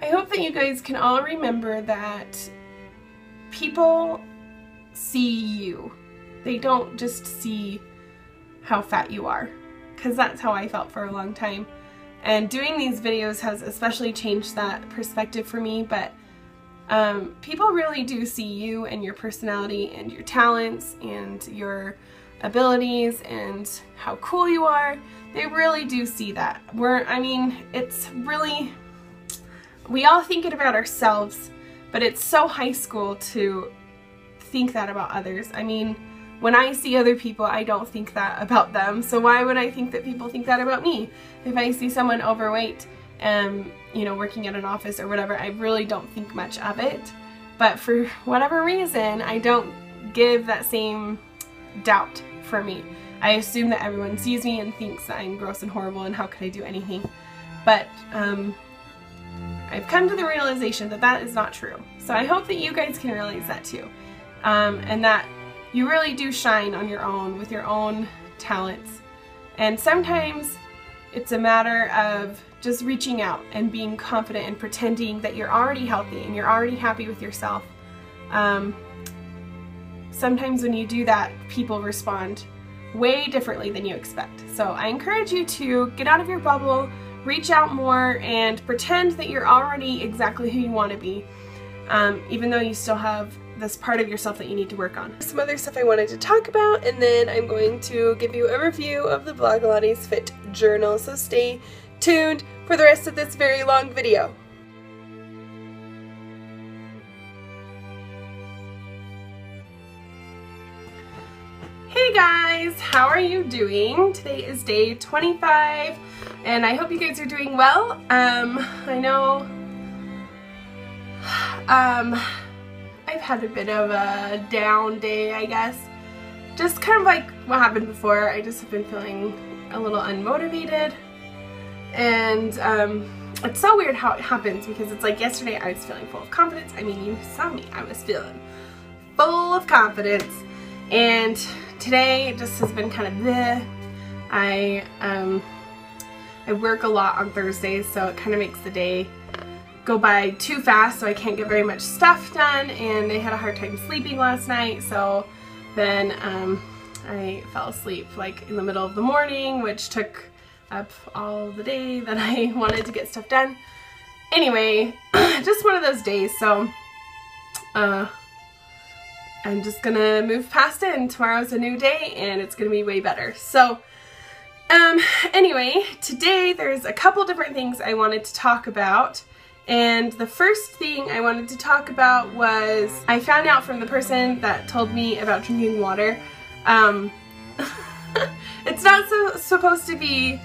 I hope that you guys can all remember that people see you. They don't just see how fat you are, because that's how I felt for a long time. And doing these videos has especially changed that perspective for me, but people really do see you and your personality and your talents and your abilities and how cool you are. They really do see that. It's really, we all think it about ourselves, but it's so high school to think that about others. I mean, when I see other people, I don't think that about them, so why would I think that people think that about me? If I see someone overweight and, you know, working at an office or whatever, I really don't think much of it. But for whatever reason, I don't give that same doubt for me. I assume that everyone sees me and thinks that I'm gross and horrible and how could I do anything. But I've come to the realization that that is not true. So I hope that you guys can realize that too. And that you really do shine on your own, with your own talents. And sometimes it's a matter of just reaching out and being confident and pretending that you're already healthy and you're already happy with yourself. Sometimes when you do that, people respond way differently than you expect. So I encourage you to get out of your bubble, reach out more, and pretend that you're already exactly who you want to be, even though you still have this part of yourself that you need to work on. Some other stuff I wanted to talk about, and then I'm going to give you a review of the Blogilates Fit Journal, so stay tuned for the rest of this very long video. Hey guys, how are you doing? Today is day 25 and I hope you guys are doing well. I know I've had a bit of a down day, I guess. Just kind of like what happened before. I just have been feeling a little unmotivated, and it's so weird how it happens, because it's like yesterday I was feeling full of confidence. I mean, you saw me, I was feeling full of confidence, and today it just has been kind of bleh. I work a lot on Thursdays, so it kind of makes the day go by too fast, so I can't get very much stuff done, and I had a hard time sleeping last night, so then I fell asleep like in the middle of the morning, which took up all the day that I wanted to get stuff done. Anyway, just one of those days, so I'm just gonna move past it, and tomorrow's a new day and it's gonna be way better. So anyway, today there's a couple different things I wanted to talk about. And the first thing I wanted to talk about was, I found out from the person that told me about drinking water, it's not supposed to be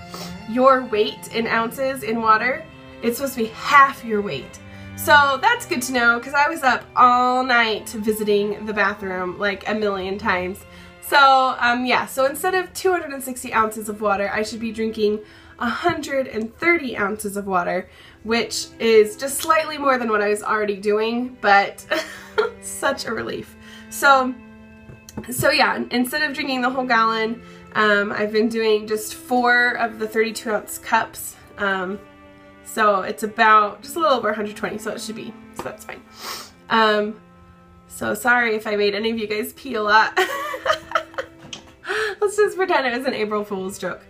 your weight in ounces in water. It's supposed to be half your weight. So that's good to know, because I was up all night visiting the bathroom like a million times. So yeah, so instead of 260 ounces of water, I should be drinking 130 ounces of water, which is just slightly more than what I was already doing, but such a relief. So yeah, instead of drinking the whole gallon, I've been doing just 4 of the 32-ounce cups. So it's about just a little over 120, so it should be, so that's fine. So sorry if I made any of you guys pee a lot. Let's just pretend it was an April Fool's joke.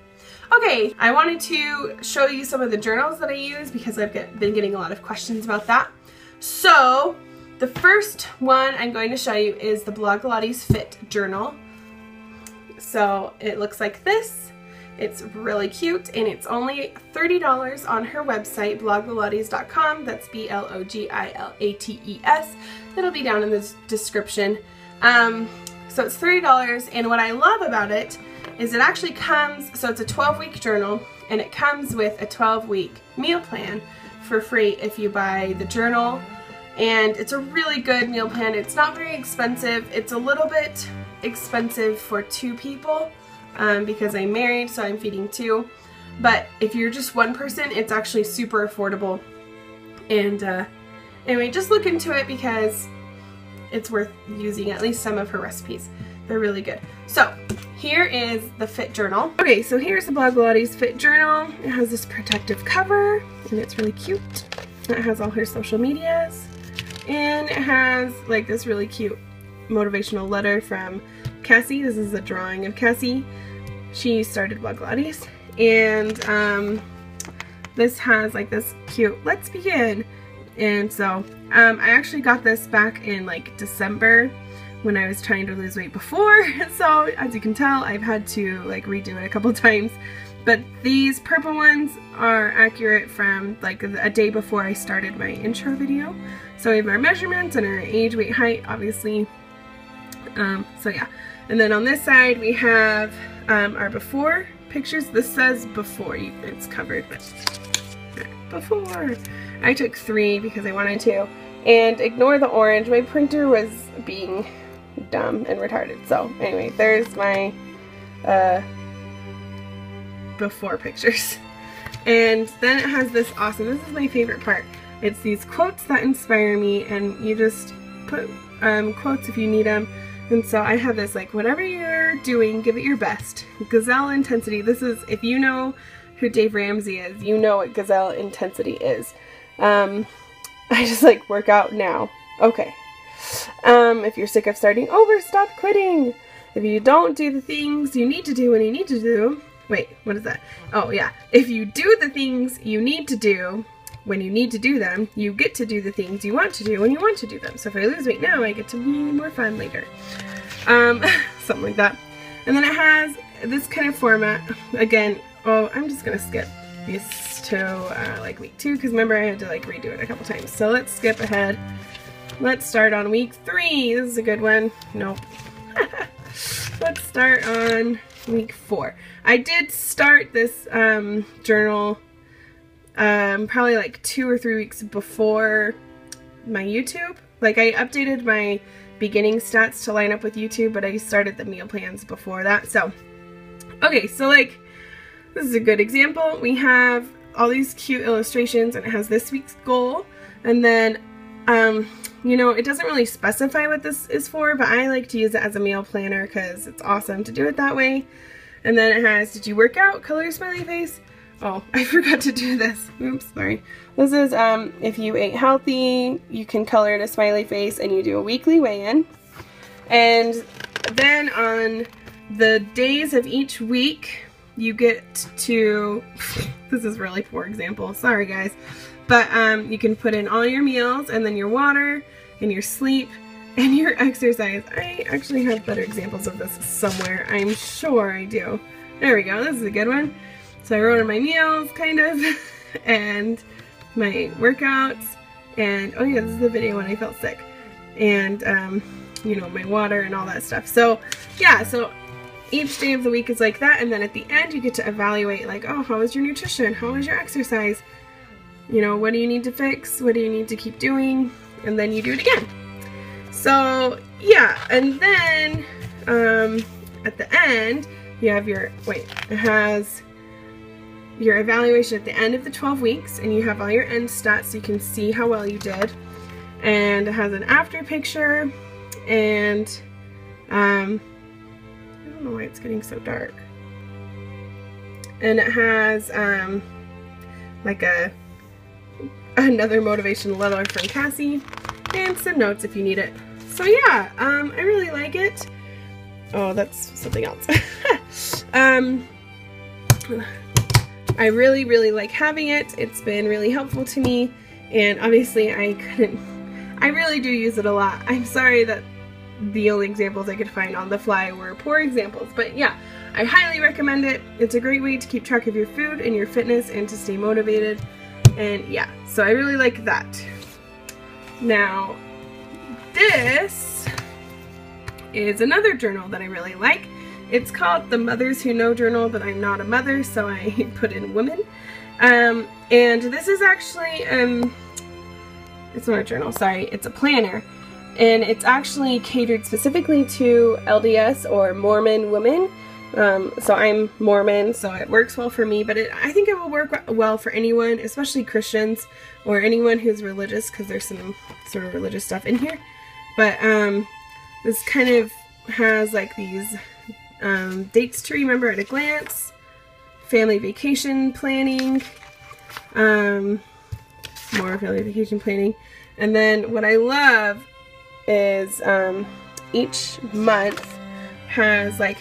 Okay, I wanted to show you some of the journals that I use, because I've been getting a lot of questions about that. So the first one I'm going to show you is the Blogilates Fit Journal. So it looks like this. It's really cute, and it's only $30 on her website, blogilates.com. That's B-L-O-G-I-L-A-T-E-S. It'll be down in the description. So it's $30, and what I love about it is it actually comes, so it's a 12-week journal, and it comes with a 12-week meal plan for free if you buy the journal. And it's a really good meal plan. It's not very expensive. It's a little bit expensive for 2 people because I'm married, so I'm feeding 2. But if you're just one person, it's actually super affordable. And anyway, just look into it, because it's worth using at least some of her recipes. They're really good. So here is the Fit Journal. Okay, so here's the Blogilates Fit Journal. It has this protective cover, and it's really cute. It has all her social medias, and it has like this really cute motivational letter from Cassie. This is a drawing of Cassie. She started Blogilates, and this has like this cute "Let's begin." And so I actually got this back in like December when I was trying to lose weight before. So as you can tell, I've had to like redo it a couple times. But these purple ones are accurate from like a day before I started my intro video. So we have our measurements and our age, weight, height, obviously. So yeah. And then on this side we have our before pictures. This says before, it's covered, but before. I took 3 because I wanted to. And ignore the orange, my printer was being dumb and retarded. So anyway, there's my before pictures. And then it has this awesome, this is my favorite part. It's these quotes that inspire me, and you just put quotes if you need them. And so I have this like, whatever you're doing, give it your best. Gazelle intensity. This is, if you know who Dave Ramsey is, you know what gazelle intensity is. I just like work out now. Okay. If you're sick of starting over, stop quitting. If you don't do the things you need to do when you need to do, wait, what is that? Oh yeah. If you do the things you need to do when you need to do them, you get to do the things you want to do when you want to do them. So if I lose weight now, I get to be more fun later. Something like that. And then it has this kind of format. Again, oh, I'm just gonna skip these to like week 2, because remember I had to like redo it a couple times. So let's skip ahead. Let's start on week 3. This is a good one. Nope. Let's start on week 4. I did start this journal probably like 2 or 3 weeks before my YouTube. Like I updated my beginning stats to line up with YouTube, but I started the meal plans before that. So, okay, so like this is a good example. We have all these cute illustrations, and it has this week's goal, and then you know, it doesn't really specify what this is for, but I like to use it as a meal planner because it's awesome to do it that way. And then it has, did you work out? Color smiley face. Oh, I forgot to do this. Oops, sorry. This is if you ate healthy, you can color it a smiley face, and you do a weekly weigh-in. And then on the days of each week, you get to, this is really poor example, sorry guys, but you can put in all your meals, and then your water, and your sleep, and your exercise. I actually have better examples of this somewhere. I'm sure I do. There we go. This is a good one. So I wrote in my meals, kind of, and my workouts, and oh yeah, this is the video when I felt sick, and you know, my water and all that stuff. So yeah, so each day of the week is like that, and then at the end you get to evaluate, like, oh, how was your nutrition? How was your exercise? You know, what do you need to fix? What do you need to keep doing? And then you do it again. So yeah, and then at the end you have your, wait, it has your evaluation at the end of the 12 weeks, and you have all your end stats so you can see how well you did. And it has an after picture, and I don't know why it's getting so dark. And it has like another motivational letter from Cassie, and some notes if you need it. So yeah, I really like it. Oh, that's something else. I really like having it. It's been really helpful to me, and obviously I really do use it a lot. I'm sorry that the only examples I could find on the fly were poor examples, but yeah, I highly recommend it. It's a great way to keep track of your food and your fitness and to stay motivated, and yeah, so I really like that. Now, this is another journal that I really like. It's called the Mothers Who Know Journal, but I'm not a mother, so I put in women. And this is actually, it's not a journal, sorry, it's a planner. And it's actually catered specifically to LDS or Mormon women. So I'm Mormon, so it works well for me, but I think it will work well for anyone, especially Christians or anyone who's religious, because there's some sort of religious stuff in here. But this kind of has like these dates to remember at a glance, family vacation planning, more family vacation planning. And then what I love is each month has like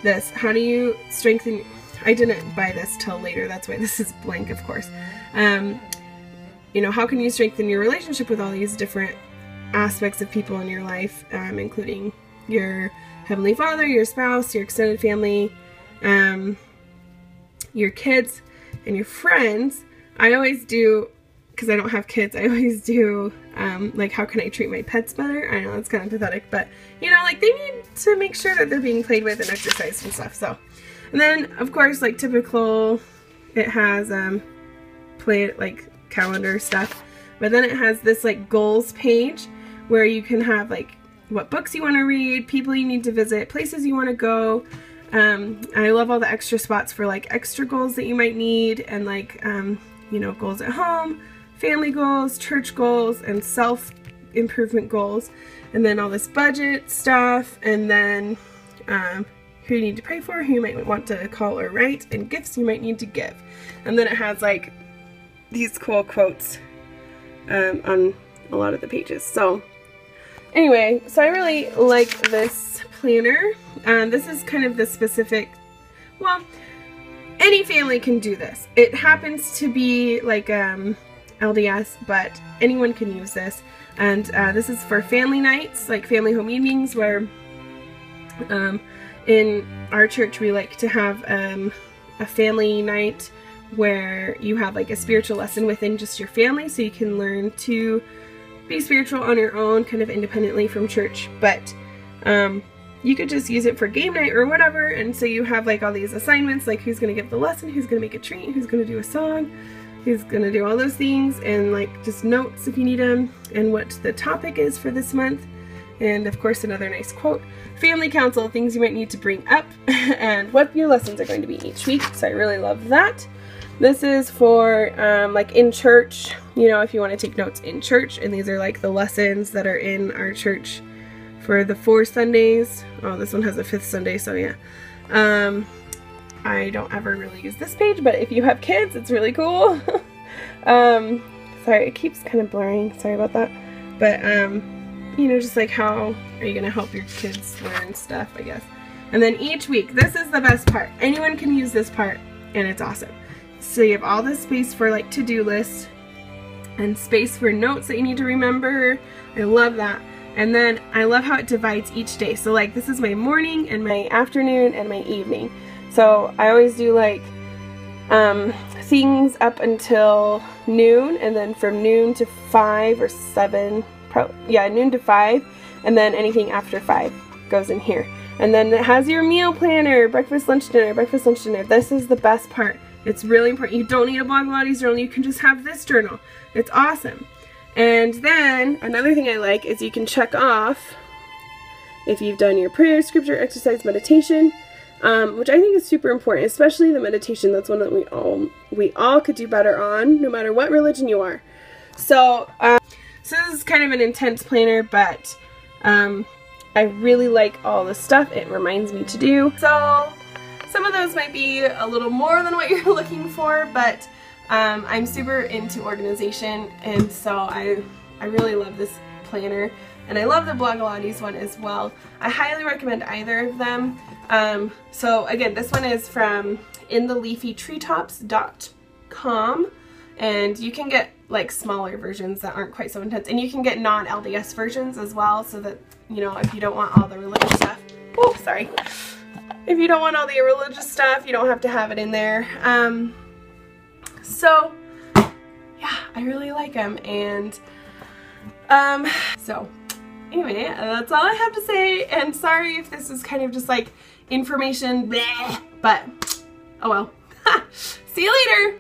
this, how do you strengthen, I didn't buy this till later, that's why this is blank, of course. You know, how can you strengthen your relationship with all these different aspects of people in your life, including your Heavenly Father, your spouse, your extended family, your kids, and your friends. I always do, because I don't have kids, I always do, like, how can I treat my pets better? I know it's kind of pathetic, but, you know, like, they need to make sure that they're being played with and exercised and stuff, so. And then, of course, like, typical, it has, like, calendar stuff, but then it has this, like, goals page, where you can have, like, what books you want to read, people you need to visit, places you want to go. I love all the extra spots for, like, extra goals that you might need, and, like, you know, goals at home, family goals, church goals, and self-improvement goals. And then all this budget stuff, and then who you need to pray for, who you might want to call or write, and gifts you might need to give. And then it has, like, these cool quotes on a lot of the pages. So anyway, so I really like this planner. This is kind of the specific, well, any family can do this. It happens to be like LDS, but anyone can use this. And this is for family nights, like family home evenings, where in our church we like to have a family night where you have like a spiritual lesson within just your family, so you can learn to be spiritual on your own, kind of independently from church. But you could just use it for game night or whatever, and so you have like all these assignments, like who's going to give the lesson, who's going to make a treat, who's going to do a song, who's going to do all those things, and like just notes if you need them, and what the topic is for this month, and of course another nice quote. Family council, things you might need to bring up, and what your lessons are going to be each week, so I really love that. This is for like in church, you know, if you want to take notes in church, and these are like the lessons that are in our church for the 4 Sundays. Oh, this one has a 5th Sunday, so yeah. I don't ever really use this page, but if you have kids, it's really cool. Sorry, it keeps kind of blurring, sorry about that. But, you know, just like how are you going to help your kids learn stuff, I guess. And then each week, this is the best part. Anyone can use this part, and it's awesome. So you have all this space for like to-do lists, and space for notes that you need to remember. I love that. And then I love how it divides each day. So like this is my morning and my afternoon and my evening. So I always do like things up until noon, and then from noon to 5 or 7, yeah, noon to 5, and then anything after 5 goes in here. And then it has your meal planner, breakfast, lunch, dinner, breakfast, lunch, dinner. This is the best part. It's really important. You don't need a Blogilates journal. You can just have this journal. It's awesome. And then another thing I like is you can check off if you've done your prayer, scripture, exercise, meditation, which I think is super important, especially the meditation. That's one that we all could do better on, no matter what religion you are. So, so this is kind of an intense planner, but I really like all the stuff it reminds me to do. So some of those might be a little more than what you're looking for, but I'm super into organization, and so I really love this planner, and I love the Blogilates one as well. I highly recommend either of them. So again, this one is from intheleafytreetops.com, and you can get like smaller versions that aren't quite so intense, and you can get non-LDS versions as well, so that, you know, if you don't want all the religious stuff, oh, sorry. If you don't want all the religious stuff, you don't have to have it in there. So, yeah, I really like them, and, so, anyway, that's all I have to say, and sorry if this is kind of just, like, information, bleh, but, oh well. See you later!